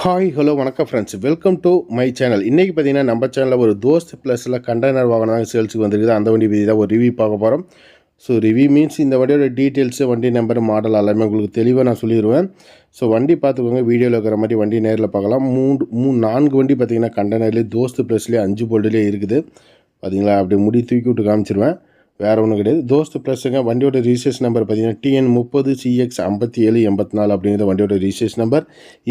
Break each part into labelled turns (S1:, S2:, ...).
S1: Hi hello வணக்கம் friends, welcome to my channel. இன்றைக்கி பார்த்தீங்கன்னா நம்ம சேனலில் ஒரு தோஸ்த் ப்ளஸில் கண்டெய்னர் வாகனம் தான் சேல்ஸுக்கு வந்துருக்குது. அந்த வண்டி பற்றி தான் ஒரு ரிவ்யூ பார்க்க போகிறோம். ஸோ ரிவ்யூ மீன்ஸ் இந்த வண்டியோட டீட்டெயில்ஸு, வண்டி நம்பர், மாடல் எல்லாமே உங்களுக்கு தெளிவாக நான் சொல்லிடுவேன். ஸோ வண்டி பார்த்துக்கோங்க, வீடியோவில் இருக்கிற மாதிரி வண்டி நேரில் பார்க்கலாம். 4 வண்டி பார்த்தீங்கன்னா கண்டெய்னர்லேயே தோஸ்த் ப்ளஸ்லேயே 5 போல்ட்லேயே இருக்குது. பார்த்தீங்களா, அப்படி முடி தூக்கி விட்டு காமிச்சிருவேன். வேறு ஒன்றும் கிடையாது. தோஸ்த் ப்ளஸுங்க. வண்டியோட ரிஜிஸ்ட்ரேஷன் நம்பர் பார்த்தீங்கன்னா TN30CX5784 அப்படிங்கிற வண்டியோட ரிஜிஸ்ட்ரேஷன் நம்பர்.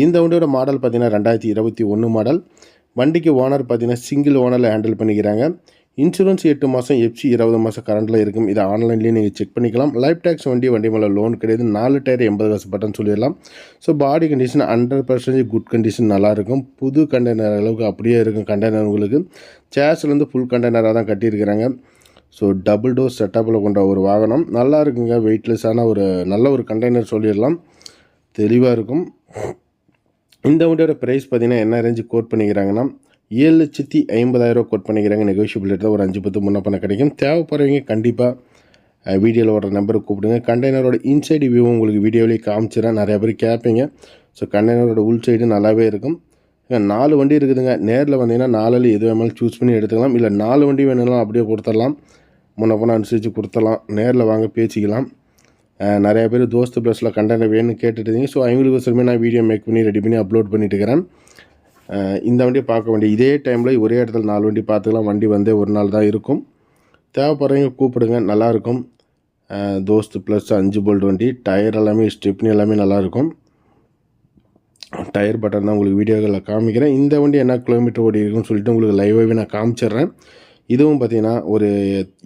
S1: இந்த வண்டியோட மாடல் பார்த்தீங்கன்னா 2021 மாடல். வண்டிக்கு ஓனர் பார்த்தீங்கன்னா சிங்கிள் ஓனரில் ஹேண்டில் பண்ணிக்கிறாங்க. இன்சூரன்ஸ் 8 மாதம், எஃப்சி 20 மாதம் கரண்டில் இருக்கும். இதை ஆன்லைன்லேயே நீங்கள் செக் பண்ணிக்கலாம். லைஃப் டேக்ஸ் வண்டி மேலே லோன் கிடையாது. 4 டயர் 80 காசு பட்டன் சொல்லிடலாம். So body condition 100% good condition, நல்லாயிருக்கும். புது கண்டெய்னர் அளவுக்கு அப்படியே இருக்கும் கண்டெய்னர் உங்களுக்கு. சேர்ஸ்லேருந்து ஃபுல் கண்டெய்னராக தான் கட்டியிருக்கிறாங்க. ஸோ டபுள் டோர் செட்டப்பில் கொண்ட ஒரு வாகனம், நல்லா இருக்குங்க. வெயிட்லெஸ்ஸான நல்ல ஒரு கண்டெய்னர் சொல்லிடலாம், தெளிவாக இருக்கும். இந்த வண்டியோட ப்ரைஸ் பார்த்திங்கன்னா என்ன ரேஞ்சு கோட் பண்ணிக்கிறாங்கன்னா 7,50,000 கோட் பண்ணிக்கிறாங்க. நெகோஷியபிள் ரேட்டில் ஒரு 5-10 முன்ன பண்ண கிடைக்கும். தேவைப்படுறவங்க கண்டிப்பாக வீடியோவில் வர நம்பருக்கு கூப்பிடுங்க. கண்டெய்னரோட இன்சைடு வியூவும் உங்களுக்கு வீடியோவிலேயே காமிச்சிடறேன். நிறையா பேர் கேட்பீங்க. ஸோ கண்டெய்னரோட உள் சைடு நல்லாவே இருக்கும். 4 வண்டி இருக்குதுங்க. நேரில் வந்தீங்கன்னா 4 எது வேணாலும் சூஸ் பண்ணி எடுத்துக்கலாம். இல்லை 4 வண்டி வேணும்னாலும் அப்படியே கொடுத்துடலாம், முன்ன போனால் அனுசரித்து கொடுத்துடலாம். நேரில் வாங்க பேசிக்கலாம். நிறையா பேர் தோஸ்த் ப்ளஸில் கண்டெய்னர் வேணும்னு கேட்டுருந்தீங்க. ஸோ அவங்களுக்கு சொல்லி நான் வீடியோ மேக் பண்ணி ரெடி பண்ணி அப்லோட் பண்ணிட்டு இருக்கிறேன். இந்த வண்டியை பார்க்க வேண்டிய இதே டைமில் ஒரே இடத்துல 4 வண்டி பார்த்துக்கலாம். வண்டி வந்து ஒரு நாள் தான் இருக்கும். தேவைப்படுறவங்க கூப்பிடுங்க, நல்லாயிருக்கும். தோஸ்த் ப்ளஸ் 5 போல்ட் வண்டி. டயர் எல்லாமே, ஸ்டெப்னி எல்லாமே நல்லாயிருக்கும். டயர் பட்டன் தான் உங்களுக்கு வீடியோகளில் காமிக்கிறேன். இந்த வண்டி என்ன கிலோமீட்டர் ஓடி இருக்குன்னு சொல்லிட்டு உங்களுக்கு லைவாகவே நான் காமிச்சிட்றேன். இதுவும் பார்த்திங்கன்னா ஒரு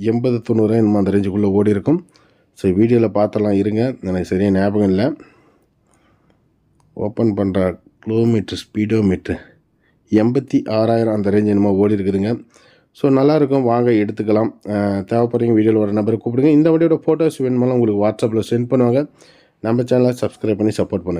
S1: 80-90 இந்த அந்த ரேஞ்சுக்குள்ளே ஓடி இருக்கும். ஸோ வீடியோவில் பார்த்தலாம் இருங்க, எனக்கு சரியாக ஞாபகம் இல்லை. ஓப்பன் பண்ணுற கிலோமீட்டர் ஸ்பீடோமீட்ரு 86,000 அந்த ரேஞ்ச் என்னமோ ஓடி இருக்குதுங்க. ஸோ நல்லாயிருக்கும், வாங்க எடுத்துக்கலாம். தேவைப்படுறீங்க வீடியோவில் வர நம்பருக்கு கூப்பிடுங்க. இந்த வண்டியோட ஃபோட்டோஸ் வேணுமாலும் உங்களுக்கு வாட்ஸ்அப்பில் சென்ட் பண்ணுவாங்க. நம்ம சேனலை சப்ஸ்கிரைப் பண்ணி சப்போர்ட் பண்ணுங்கள்.